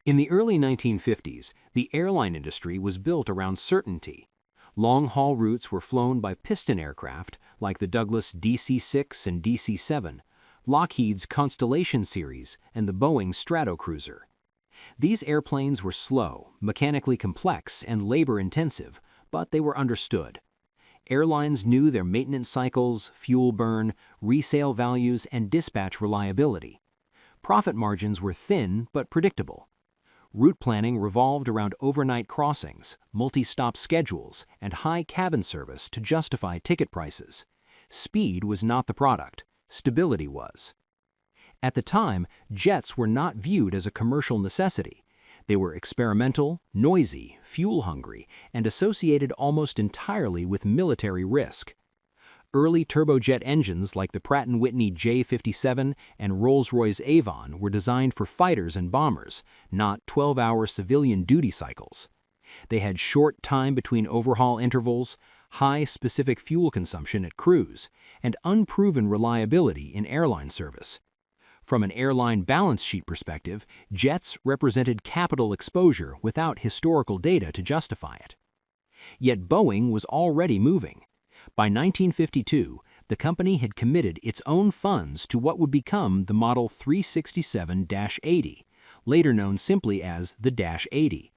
In the early 1950s, the airline industry was built around certainty. Long-haul routes were flown by piston aircraft like the Douglas DC-6 and DC-7, Lockheed's Constellation series, and the Boeing Stratocruiser. These airplanes were slow, mechanically complex, and labor-intensive, but they were understood. Airlines knew their maintenance cycles, fuel burn, resale values, and dispatch reliability. Profit margins were thin but predictable. Route planning revolved around overnight crossings, multi-stop schedules, and high cabin service to justify ticket prices. Speed was not the product, stability was. At the time, jets were not viewed as a commercial necessity. They were experimental, noisy, fuel-hungry, and associated almost entirely with military risk. Early turbojet engines like the Pratt & Whitney J57 and Rolls-Royce Avon were designed for fighters and bombers, not 12-hour civilian duty cycles. They had short time between overhaul intervals, high specific fuel consumption at cruise, and unproven reliability in airline service. From an airline balance sheet perspective, jets represented capital exposure without historical data to justify it. Yet Boeing was already moving. By 1952, the company had committed its own funds to what would become the Model 367-80, later known simply as the Dash 80.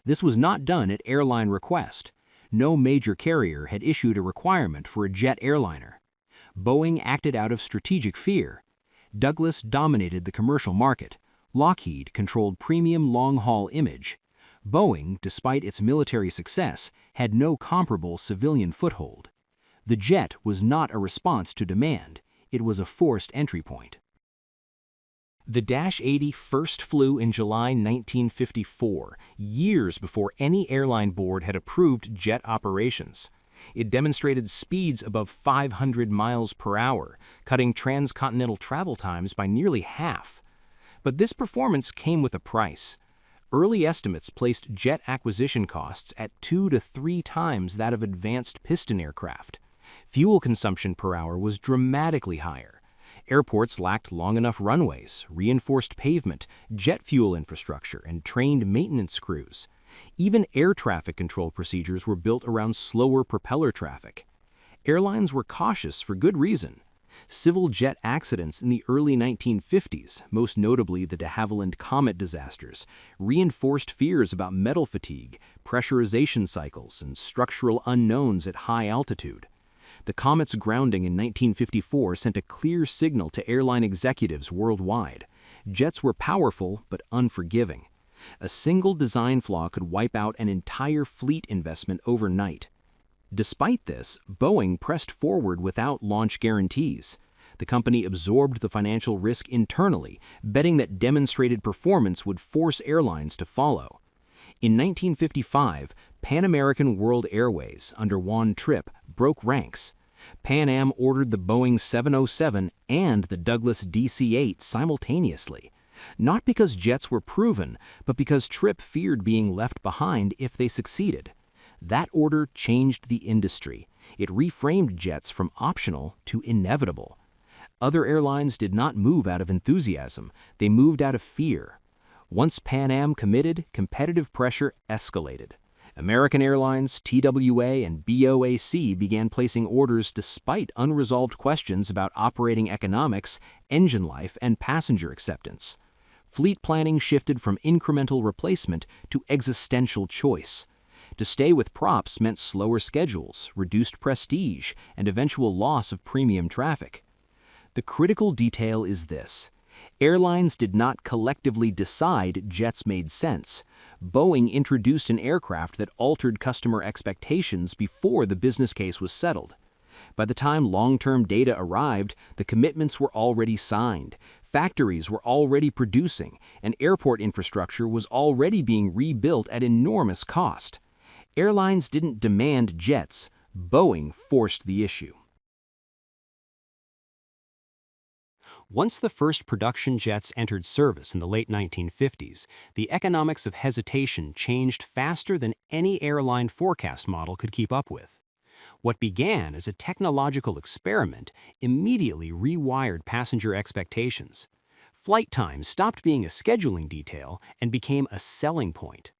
This was not done at airline request. No major carrier had issued a requirement for a jet airliner. Boeing acted out of strategic fear. Douglas dominated the commercial market. Lockheed controlled premium long-haul image. Boeing, despite its military success, had no comparable civilian foothold. The jet was not a response to demand, it was a forced entry point. The Dash 80 first flew in July 1954, years before any airline board had approved jet operations. It demonstrated speeds above 500 miles per hour, cutting transcontinental travel times by nearly half. But this performance came with a price. Early estimates placed jet acquisition costs at 2 to 3 times that of advanced piston aircraft. Fuel consumption per hour was dramatically higher. Airports lacked long enough runways, reinforced pavement, jet fuel infrastructure, and trained maintenance crews. Even air traffic control procedures were built around slower propeller traffic. Airlines were cautious for good reason. Civil jet accidents in the early 1950s, most notably the de Havilland Comet disasters, reinforced fears about metal fatigue, pressurization cycles, and structural unknowns at high altitude. The Comet's grounding in 1954 sent a clear signal to airline executives worldwide. Jets were powerful but unforgiving. A single design flaw could wipe out an entire fleet investment overnight. Despite this, Boeing pressed forward without launch guarantees. The company absorbed the financial risk internally, betting that demonstrated performance would force airlines to follow. In 1955, Pan American World Airways, under Juan Trippe, broke ranks. Pan Am ordered the Boeing 707 and the Douglas DC-8 simultaneously. Not because jets were proven, but because Trippe feared being left behind if they succeeded. That order changed the industry. It reframed jets from optional to inevitable. Other airlines did not move out of enthusiasm, they moved out of fear. Once Pan Am committed, competitive pressure escalated. American Airlines, TWA, and BOAC began placing orders despite unresolved questions about operating economics, engine life, and passenger acceptance. Fleet planning shifted from incremental replacement to existential choice. To stay with props meant slower schedules, reduced prestige, and eventual loss of premium traffic. The critical detail is this. Airlines did not collectively decide jets made sense. Boeing introduced an aircraft that altered customer expectations before the business case was settled. By the time long-term data arrived, the commitments were already signed, factories were already producing, and airport infrastructure was already being rebuilt at enormous cost. Airlines didn't demand jets, Boeing forced the issue. Once the first production jets entered service in the late 1950s, the economics of hesitation changed faster than any airline forecast model could keep up with. What began as a technological experiment immediately rewired passenger expectations. Flight time stopped being a scheduling detail and became a selling point.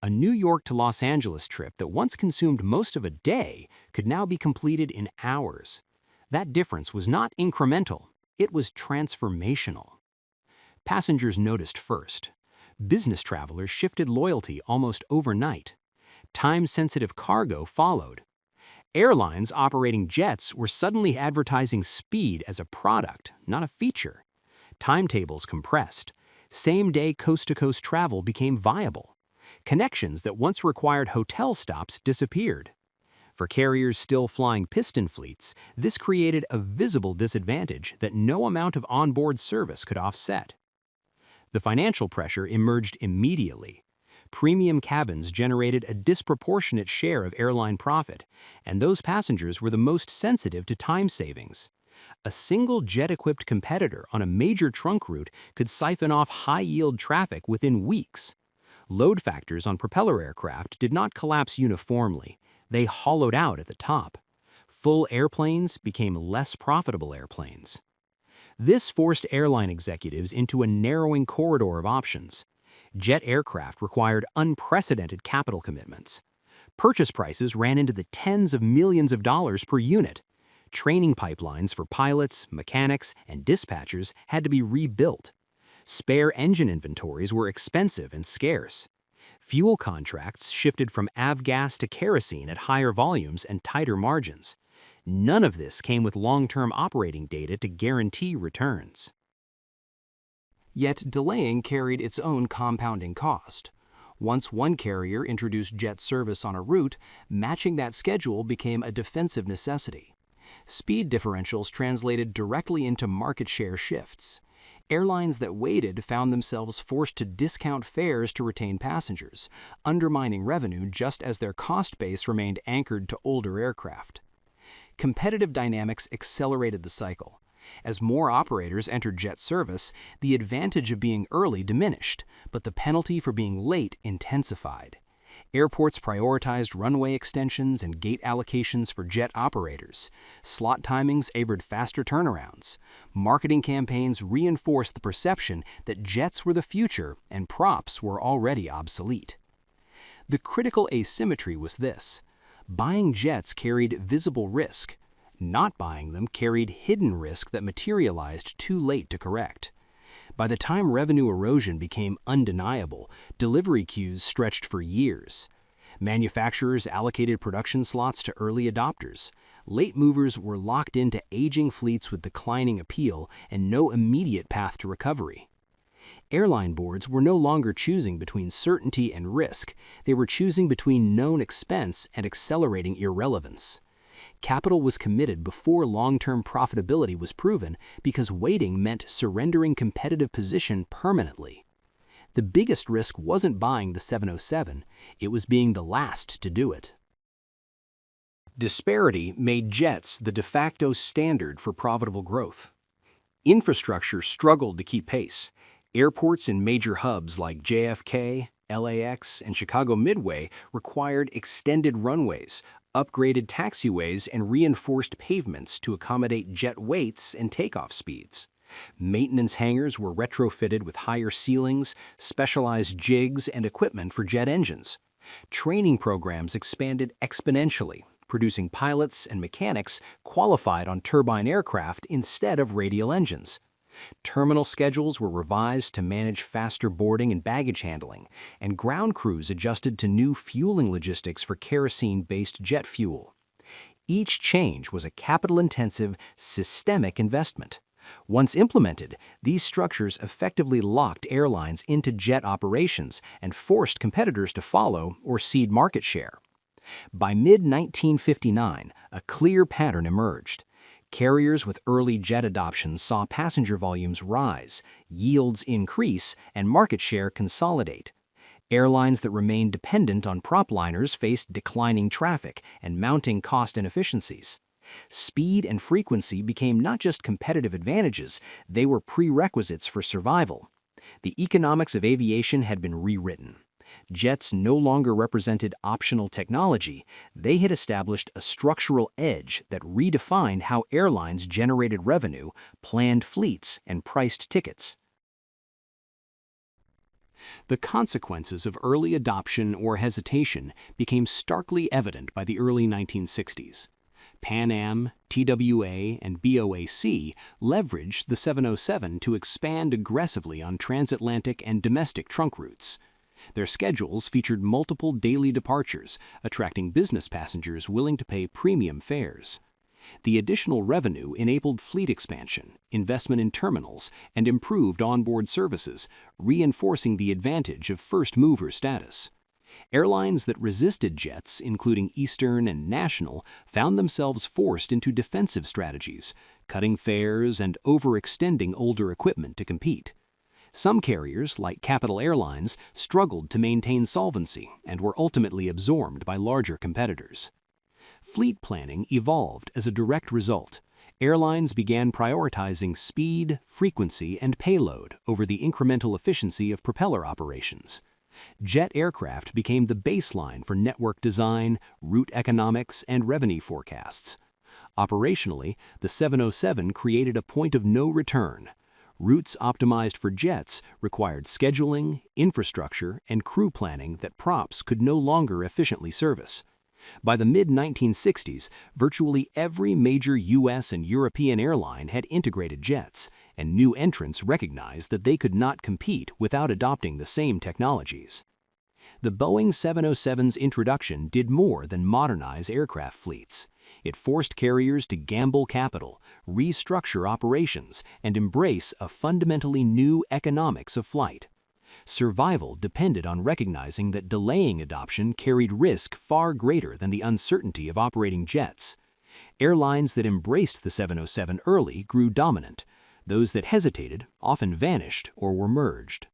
A New York to Los Angeles trip that once consumed most of a day could now be completed in hours. That difference was not incremental, it was transformational. Passengers noticed first. Business travelers shifted loyalty almost overnight. Time-sensitive cargo followed. Airlines operating jets were suddenly advertising speed as a product, not a feature. Timetables compressed. Same-day coast-to-coast travel became viable. Connections that once required hotel stops disappeared. For carriers still flying piston fleets, this created a visible disadvantage that no amount of onboard service could offset. The financial pressure emerged immediately. Premium cabins generated a disproportionate share of airline profit, and those passengers were the most sensitive to time savings. A single jet-equipped competitor on a major trunk route could siphon off high-yield traffic within weeks. Load factors on propeller aircraft did not collapse uniformly. They hollowed out at the top. Full airplanes became less profitable airplanes. This forced airline executives into a narrowing corridor of options. Jet aircraft required unprecedented capital commitments. Purchase prices ran into the tens of millions of dollars per unit. Training pipelines for pilots, mechanics, and dispatchers had to be rebuilt. Spare engine inventories were expensive and scarce. Fuel contracts shifted from avgas to kerosene at higher volumes and tighter margins. None of this came with long-term operating data to guarantee returns. Yet delaying carried its own compounding cost. Once one carrier introduced jet service on a route, matching that schedule became a defensive necessity. Speed differentials translated directly into market share shifts. Airlines that waited found themselves forced to discount fares to retain passengers, undermining revenue just as their cost base remained anchored to older aircraft. Competitive dynamics accelerated the cycle. As more operators entered jet service, the advantage of being early diminished, but the penalty for being late intensified. Airports prioritized runway extensions and gate allocations for jet operators. Slot timings favored faster turnarounds. Marketing campaigns reinforced the perception that jets were the future and props were already obsolete. The critical asymmetry was this. Buying jets carried visible risk. Not buying them carried hidden risk that materialized too late to correct. By the time revenue erosion became undeniable, delivery queues stretched for years. Manufacturers allocated production slots to early adopters. Late movers were locked into aging fleets with declining appeal and no immediate path to recovery. Airline boards were no longer choosing between certainty and risk. They were choosing between known expense and accelerating irrelevance. Capital was committed before long-term profitability was proven because waiting meant surrendering competitive position permanently. The biggest risk wasn't buying the 707, it was being the last to do it. Disparity made jets the de facto standard for profitable growth. Infrastructure struggled to keep pace. Airports in major hubs like JFK, LAX, and Chicago Midway required extended runways, upgraded taxiways, and reinforced pavements to accommodate jet weights and takeoff speeds. Maintenance hangars were retrofitted with higher ceilings, specialized jigs, and equipment for jet engines. Training programs expanded exponentially, producing pilots and mechanics qualified on turbine aircraft instead of radial engines. Terminal schedules were revised to manage faster boarding and baggage handling, and ground crews adjusted to new fueling logistics for kerosene-based jet fuel. Each change was a capital-intensive, systemic investment. Once implemented, these structures effectively locked airlines into jet operations and forced competitors to follow or cede market share. By mid-1959, a clear pattern emerged. Carriers with early jet adoption saw passenger volumes rise, yields increase, and market share consolidate. Airlines that remained dependent on propliners faced declining traffic and mounting cost inefficiencies. Speed and frequency became not just competitive advantages, they were prerequisites for survival. The economics of aviation had been rewritten. Jets no longer represented optional technology, they had established a structural edge that redefined how airlines generated revenue, planned fleets, and priced tickets. The consequences of early adoption or hesitation became starkly evident by the early 1960s. Pan Am, TWA, and BOAC leveraged the 707 to expand aggressively on transatlantic and domestic trunk routes. Their schedules featured multiple daily departures, attracting business passengers willing to pay premium fares. The additional revenue enabled fleet expansion, investment in terminals, and improved onboard services, reinforcing the advantage of first-mover status. Airlines that resisted jets, including Eastern and National, found themselves forced into defensive strategies, cutting fares and overextending older equipment to compete. Some carriers, like Capital Airlines, struggled to maintain solvency and were ultimately absorbed by larger competitors. Fleet planning evolved as a direct result. Airlines began prioritizing speed, frequency, and payload over the incremental efficiency of propeller operations. Jet aircraft became the baseline for network design, route economics, and revenue forecasts. Operationally, the 707 created a point of no return. Routes optimized for jets required scheduling, infrastructure, and crew planning that props could no longer efficiently service. By the mid-1960s, virtually every major U.S. and European airline had integrated jets, and new entrants recognized that they could not compete without adopting the same technologies. The Boeing 707's introduction did more than modernize aircraft fleets. It forced carriers to gamble capital, restructure operations, and embrace a fundamentally new economics of flight. Survival depended on recognizing that delaying adoption carried risk far greater than the uncertainty of operating jets. Airlines that embraced the 707 early grew dominant. Those that hesitated often vanished or were merged.